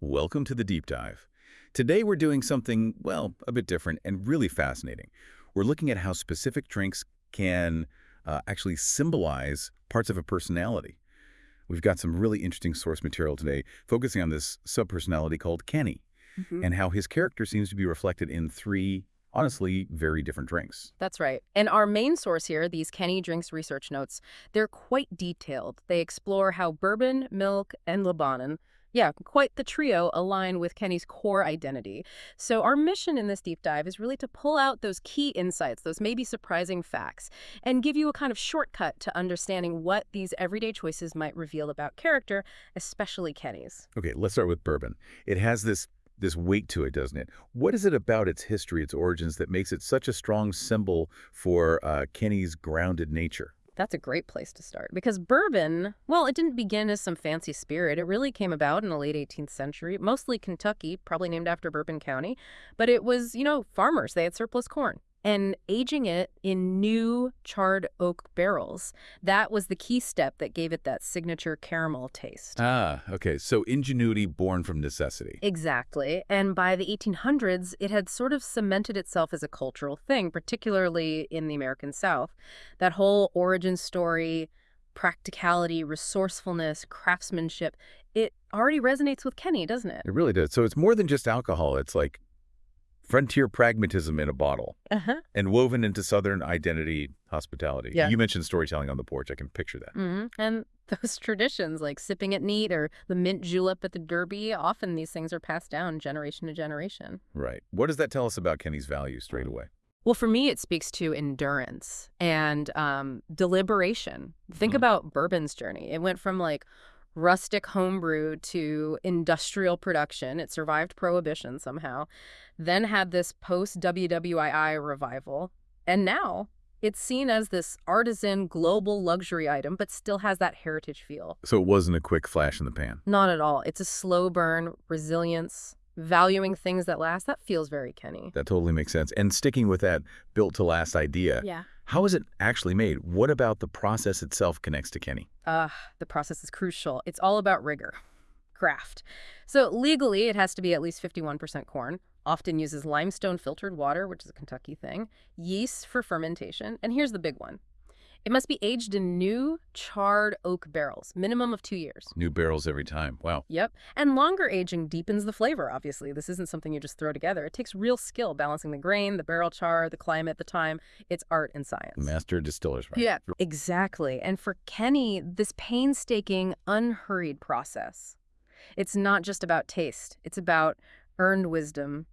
Welcome to the deep dive. Today we're doing something, well, a bit different and really fascinating. We're looking at how specific drinks can actually symbolize parts of a personality. We've got some really interesting source material today focusing on this subpersonality called Kenny Hmm. and how his character seems to be reflected in three, honestly, very different drinks. That's right. And our main source here, these Kenny Drinks research notes, they're quite detailed. They explore how bourbon, milk, and Lebanon, yeah, quite the trio, align with Kenny's core identity. So our mission in this deep dive is really to pull out those key insights, those maybe surprising facts, and give you a kind of shortcut to understanding what these everyday choices might reveal about character, especially Kenny's. Okay, let's start with bourbon. It has this weight to it, doesn't it? What is it about its history, its origins, that makes it such a strong symbol for Kenny's grounded nature? That's a great place to start because bourbon, well, it didn't begin as some fancy spirit. It really came about in the late 18th century, mostly Kentucky, probably named after Bourbon County. But it was, farmers. They had surplus corn. And aging it in new charred oak barrels, that was the key step that gave it that signature caramel taste. Ah, okay. So ingenuity born from necessity. Exactly. And by the 1800s, it had sort of cemented itself as a cultural thing, particularly in the American South. That whole origin story, practicality, resourcefulness, craftsmanship, it already resonates with Kenny, doesn't it? It really does. So it's more than just alcohol. It's like frontier pragmatism in a bottle Uh-huh. and woven into Southern identity, hospitality. Yeah. You mentioned storytelling on the porch. I can picture that. And those traditions, like sipping it neat or the mint julep at the Derby, often these things are passed down generation to generation. Right. What does that tell us about Kenny's values straight away? Well, for me, it speaks to endurance and deliberation. Think Mhm. about bourbon's journey. It went from like rustic homebrew to industrial production. It survived prohibition somehow, then had this post WWII revival. And now it's seen as this artisan global luxury item, but still has that heritage feel. So it wasn't a quick flash in the pan. Not at all. It's a slow burn, resilience, valuing things that last. That feels very Kenny. That totally makes sense. And sticking with that built to last idea, Yeah. how is it actually made? What about the process itself connects to Kenny? The process is crucial. It's all about rigor, craft. So legally, it has to be at least 51% corn, often uses limestone filtered water, which is a Kentucky thing, yeast for fermentation, and here's the big one. It must be aged in new charred oak barrels, minimum of 2 years. New barrels every time. Wow. Yep. And longer aging deepens the flavor, obviously. This isn't something you just throw together. It takes real skill balancing the grain, the barrel char, the climate, the time. It's art and science. Master distillers, right? Yeah, exactly. And for Kenny, this painstaking, unhurried process, it's not just about taste. It's about earned wisdom,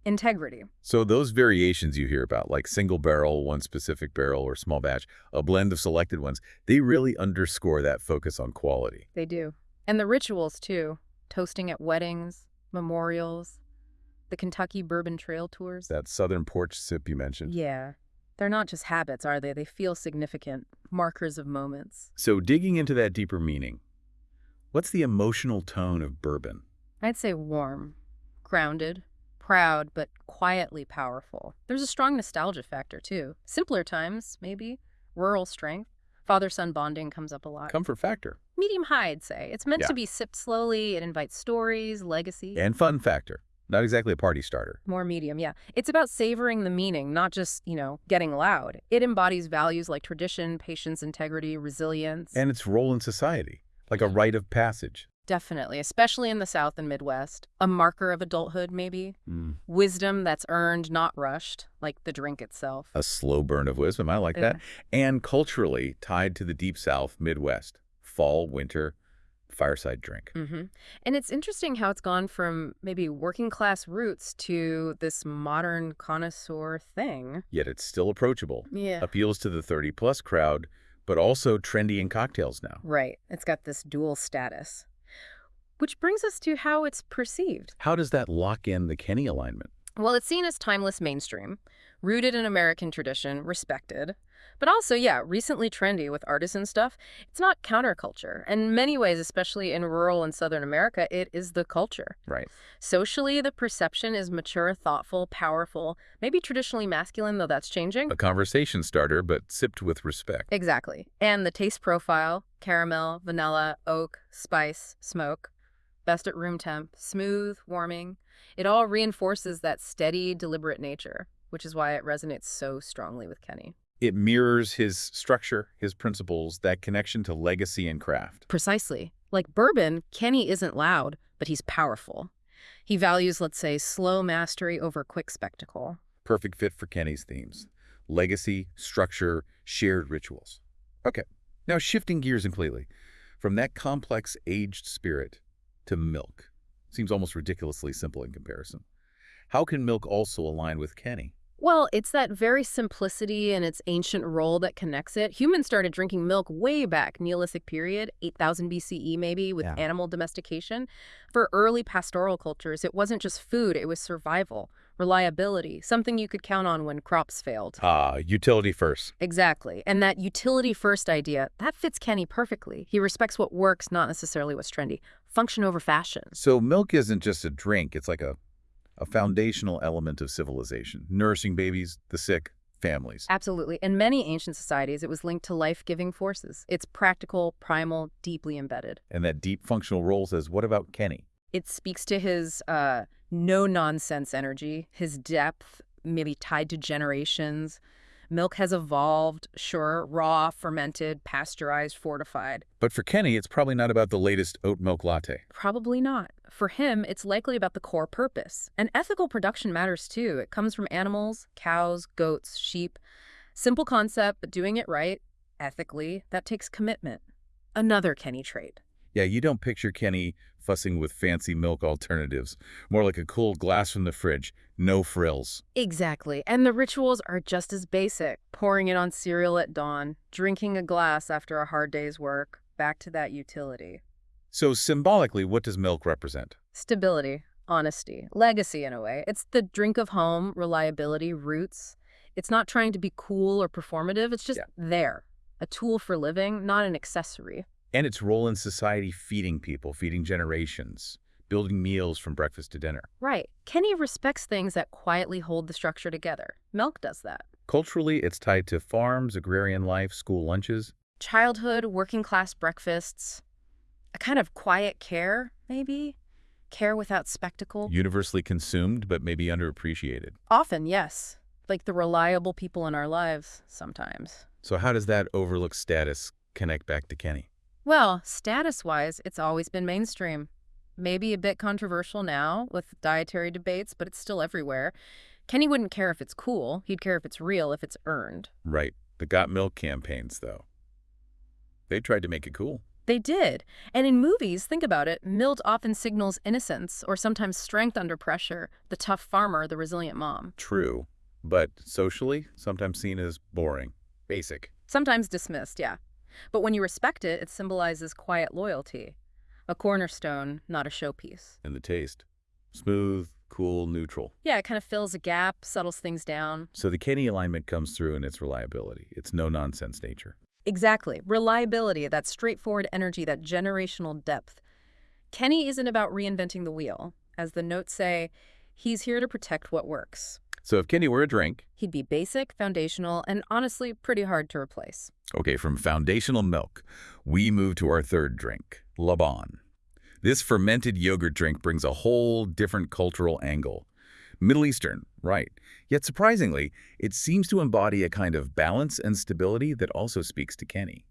integrity. So those variations you hear about, like single barrel, one specific barrel, or small batch, a blend of selected ones, they really underscore that focus on quality. They do. And the rituals, too. Toasting at weddings, memorials, the Kentucky Bourbon Trail tours. That southern porch sip you mentioned. Yeah. They're not just habits, are they? They feel significant, markers of moments. So digging into that deeper meaning, what's the emotional tone of bourbon? I'd say warm, grounded, proud, but quietly powerful. There's a strong nostalgia factor, too. Simpler times, maybe. Rural strength. Father-son bonding comes up a lot. Comfort factor. Medium high, I'd say. It's meant Yeah. to be sipped slowly. It invites stories, legacy. And fun factor. Not exactly a party starter. More medium, yeah. It's about savoring the meaning, not just, getting loud. It embodies values like tradition, patience, integrity, resilience. And its role in society, like a rite of passage. Definitely, especially in the South and Midwest. A marker of adulthood, maybe. Mm. Wisdom that's earned, not rushed, like the drink itself. A slow burn of wisdom. I like that. And culturally tied to the Deep South, Midwest. Fall, winter, fireside drink. Mm-hmm. And it's interesting how it's gone from maybe working class roots to this modern connoisseur thing. Yet it's still approachable. Yeah. Appeals to the 30-plus crowd, but also trendy in cocktails now. Right. It's got this dual status. Which brings us to how it's perceived. How does that lock in the Kenny alignment? Well, it's seen as timeless mainstream, rooted in American tradition, respected, but also, yeah, recently trendy with artisan stuff. It's not counterculture. In many ways, especially in rural and Southern America, it is the culture. Right. Socially, the perception is mature, thoughtful, powerful, maybe traditionally masculine, though that's changing. A conversation starter, but sipped with respect. Exactly. And the taste profile, caramel, vanilla, oak, spice, smoke. best at room temp, smooth, warming. It all reinforces that steady, deliberate nature, which is why it resonates so strongly with Kenny. It mirrors his structure, his principles, that connection to legacy and craft. Precisely. Like bourbon, Kenny isn't loud, but he's powerful. He values, let's say, slow mastery over quick spectacle. Perfect fit for Kenny's themes. Legacy, structure, shared rituals. Okay, now shifting gears completely. From that complex aged spirit to milk. Seems almost ridiculously simple in comparison. How can milk also align with Kenny? Well, it's that very simplicity and its ancient role that connects it. Humans started drinking milk way back, Neolithic period, 8,000 BCE maybe, with Yeah. animal domestication. For early pastoral cultures, it wasn't just food, it was survival, reliability, something you could count on when crops failed. Ah, utility first. Exactly. And that utility first idea, that fits Kenny perfectly. He respects what works, not necessarily what's trendy. Function over fashion. So milk isn't just a drink, it's like a foundational element of civilization, nourishing babies, the sick, families. Absolutely. In many ancient societies, it was linked to life-giving forces. It's practical, primal, deeply embedded. And that deep functional role says, what about Kenny? It speaks to his no-nonsense energy, his depth, maybe tied to generations. Milk has evolved, sure, raw, fermented, pasteurized, fortified. But for Kenny, it's probably not about the latest oat milk latte. Probably not. For him, it's likely about the core purpose. And ethical production matters too. It comes from animals, cows, goats, sheep. Simple concept, but doing it right, ethically, that takes commitment. Another Kenny trait. Yeah, you don't picture Kenny fussing with fancy milk alternatives. More like a cool glass from the fridge, no frills. Exactly. And the rituals are just as basic. Pouring it on cereal at dawn, drinking a glass after a hard day's work, back to that utility. So symbolically, what does milk represent? Stability, honesty, legacy in a way. It's the drink of home, reliability, roots. It's not trying to be cool or performative. It's just there. A tool for living, not an accessory. And its role in society, feeding people, feeding generations, building meals from breakfast to dinner. Right. Kenny respects things that quietly hold the structure together. Milk does that. Culturally, it's tied to farms, agrarian life, school lunches. Childhood, working class breakfasts, a kind of quiet care, maybe? Care without spectacle? Universally consumed, but maybe underappreciated. Often, yes. Like the reliable people in our lives, sometimes. So how does that overlooked status connect back to Kenny? Well, status-wise, it's always been mainstream. Maybe a bit controversial now with dietary debates, but it's still everywhere. Kenny wouldn't care if it's cool. He'd care if it's real, if it's earned. Right. The Got Milk campaigns, though. They tried to make it cool. They did. And in movies, think about it, milk often signals innocence or sometimes strength under pressure, the tough farmer, the resilient mom. True. But socially, sometimes seen as boring. Basic. Sometimes dismissed, yeah. But when you respect it, it symbolizes quiet loyalty. A cornerstone, not a showpiece. And the taste. Smooth, cool, neutral. Yeah, it kind of fills a gap, settles things down. So the Kenny alignment comes through in its reliability. Its no-nonsense nature. Exactly. Reliability, that straightforward energy, that generational depth. Kenny isn't about reinventing the wheel. As the notes say, he's here to protect what works. So if Kenny were a drink, He'd be basic, foundational, and honestly pretty hard to replace. okay, from foundational milk, we move to our third drink, Laban. This fermented yogurt drink brings a whole different cultural angle. Middle Eastern, right. Yet surprisingly, it seems to embody a kind of balance and stability that also speaks to Kenny.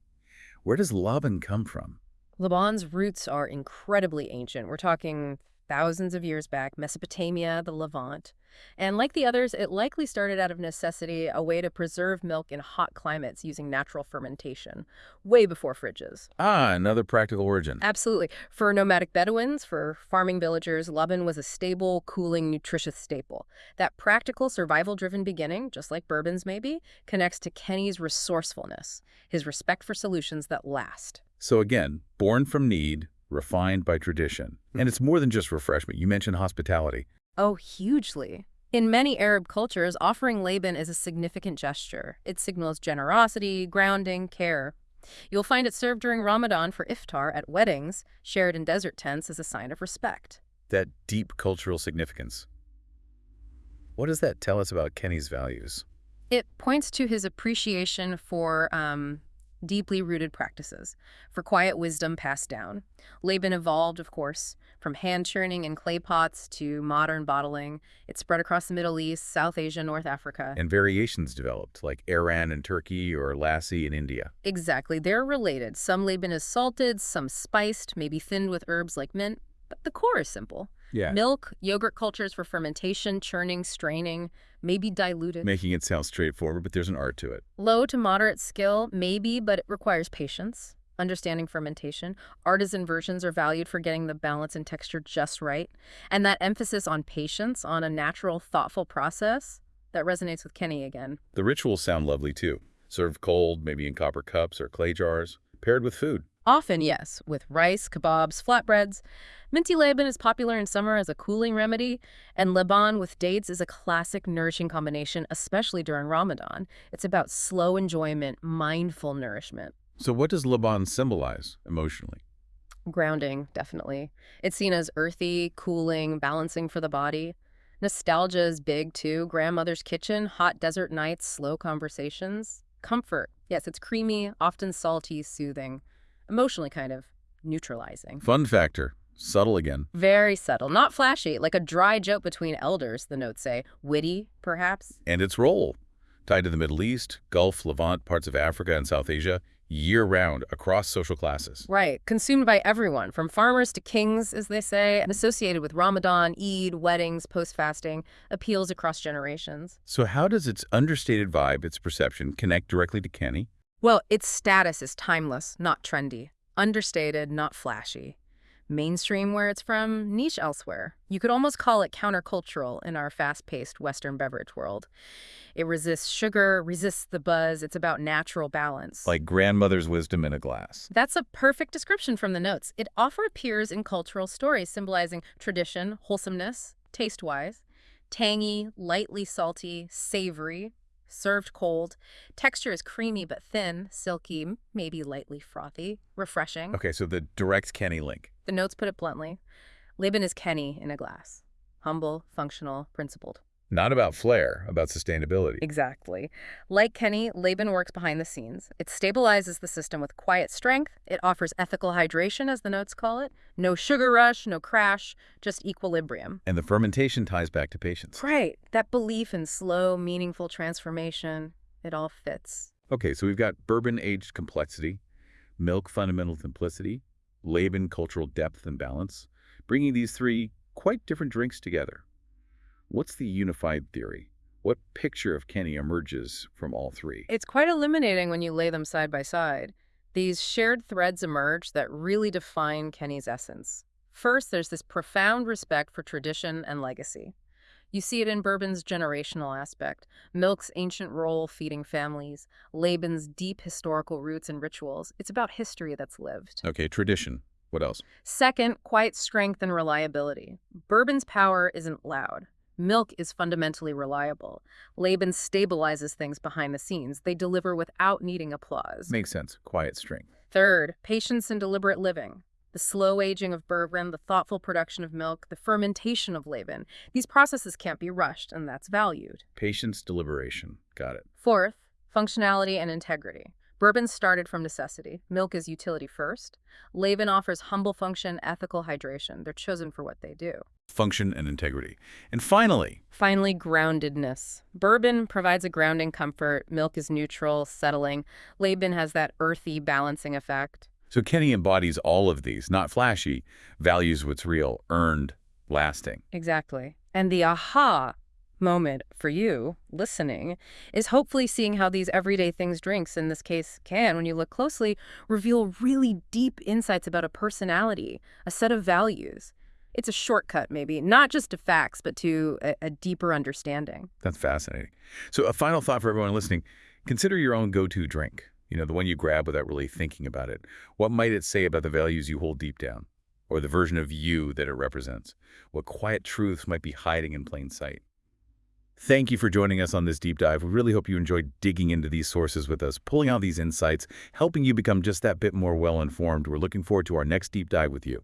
Where does Laban come from? Laban's roots are incredibly ancient. We're talking thousands of years back, Mesopotamia, the Levant. And like the others, it likely started out of necessity, a way to preserve milk in hot climates using natural fermentation, way before fridges. Ah, another practical origin. Absolutely. For nomadic Bedouins, for farming villagers, Laban was a stable, cooling, nutritious staple. That practical, survival-driven beginning, just like bourbons maybe, connects to Kenny's resourcefulness, his respect for solutions that last. So again, born from need, refined by tradition. And it's more than just refreshment. You mentioned hospitality. Oh, hugely. In many Arab cultures, offering Laban is a significant gesture. It signals generosity, grounding, care. You'll find it served during Ramadan for iftar at weddings, shared in desert tents as a sign of respect. That deep cultural significance. What does that tell us about Kenny's values? It points to his appreciation for deeply rooted practices for quiet wisdom passed down. Laban evolved, of course, from hand churning in clay pots to modern bottling. It spread across the Middle East, South Asia, North Africa. And variations developed, like Iran and Turkey or lassi in India. Exactly, they're related. Some Laban is salted, some spiced, maybe thinned with herbs like mint, but the core is simple. Yeah. Milk, yogurt cultures for fermentation, churning, straining, maybe diluted. Making it sound straightforward, but there's an art to it. Low to moderate skill, maybe, but it requires patience, understanding fermentation. Artisan versions are valued for getting the balance and texture just right. And that emphasis on patience, on a natural, thoughtful process, that resonates with Kenny again. The rituals sound lovely, too. Served cold, maybe in copper cups or clay jars, paired with food. Often, yes, with rice, kebabs, flatbreads. Minty Laban is popular in summer as a cooling remedy, and Laban with dates is a classic nourishing combination, especially during Ramadan. It's about slow enjoyment, mindful nourishment. So what does Laban symbolize emotionally? Grounding, definitely. It's seen as earthy, cooling, balancing for the body. Nostalgia is big, too. Grandmother's kitchen, hot desert nights, slow conversations. Comfort. Yes, it's creamy, often salty, soothing. Emotionally kind of neutralizing. Fun factor. Subtle again. Very subtle. Not flashy, like a dry joke between elders, the notes say. Witty, perhaps. And its role. Tied to the Middle East, Gulf, Levant, parts of Africa and South Asia, year-round, across social classes. Right. Consumed by everyone, from farmers to kings, as they say, and associated with Ramadan, Eid, weddings, post-fasting, appeals across generations. So how does its understated vibe, its perception, connect directly to Kenny? Well, its status is timeless, not trendy. Understated, not flashy. Mainstream where it's from, niche elsewhere. You could almost call it countercultural in our fast-paced Western beverage world. It resists sugar, resists the buzz. It's about natural balance. Like grandmother's wisdom in a glass. That's a perfect description from the notes. It often appears in cultural stories symbolizing tradition, wholesomeness, taste-wise. Tangy, lightly salty, savory, served cold. Texture is creamy but thin, silky, maybe lightly frothy, refreshing. Okay, so the direct Kenny link. The notes put it bluntly. Laban is Kenny in a glass. Humble, functional, principled. Not about flair, about sustainability. Exactly. Like Kenny, Laban works behind the scenes. It stabilizes the system with quiet strength. It offers ethical hydration, as the notes call it. No sugar rush, no crash, just equilibrium. And the fermentation ties back to patience. Right. That belief in slow, meaningful transformation, it all fits. Okay, so we've got bourbon-aged complexity, milk fundamental simplicity, Laban cultural depth and balance, bringing these three quite different drinks together. What's the unified theory? What picture of Kenny emerges from all three? It's quite illuminating when you lay them side by side. These shared threads emerge that really define Kenny's essence. First, there's this profound respect for tradition and legacy. You see it in bourbon's generational aspect, milk's ancient role feeding families, Laban's deep historical roots and rituals. It's about history that's lived. Okay, tradition. What else? Second, quiet strength and reliability. Bourbon's power isn't loud. Milk is fundamentally reliable. Laban stabilizes things behind the scenes. They deliver without needing applause. Makes sense. Quiet strength. Third, patience and deliberate living. The slow aging of bourbon, the thoughtful production of milk, the fermentation of Laban. These processes can't be rushed, and that's valued. Patience, deliberation. Got it. Fourth, functionality and integrity. Bourbon started from necessity. Milk is utility first. Laban offers humble function, ethical hydration. They're chosen for what they do. Function and integrity. And finally, groundedness. Bourbon provides a grounding comfort. Milk is neutral, settling. Laban has that earthy, balancing effect. so Kenny embodies all of these, not flashy, values what's real, earned, lasting. Exactly. And the aha moment for you listening is hopefully seeing how these everyday things drinks, in this case can, when you look closely, reveal really deep insights about a personality, a set of values. It's a shortcut, maybe, not just to facts, but to a deeper understanding. That's fascinating. So a final thought for everyone listening, consider your own go-to drink, the one you grab without really thinking about it. What might it say about the values you hold deep down, or the version of you that it represents? What quiet truths might be hiding in plain sight? Thank you for joining us on this deep dive. We really hope you enjoyed digging into these sources with us, pulling out these insights, helping you become just that bit more well-informed. We're looking forward to our next deep dive with you.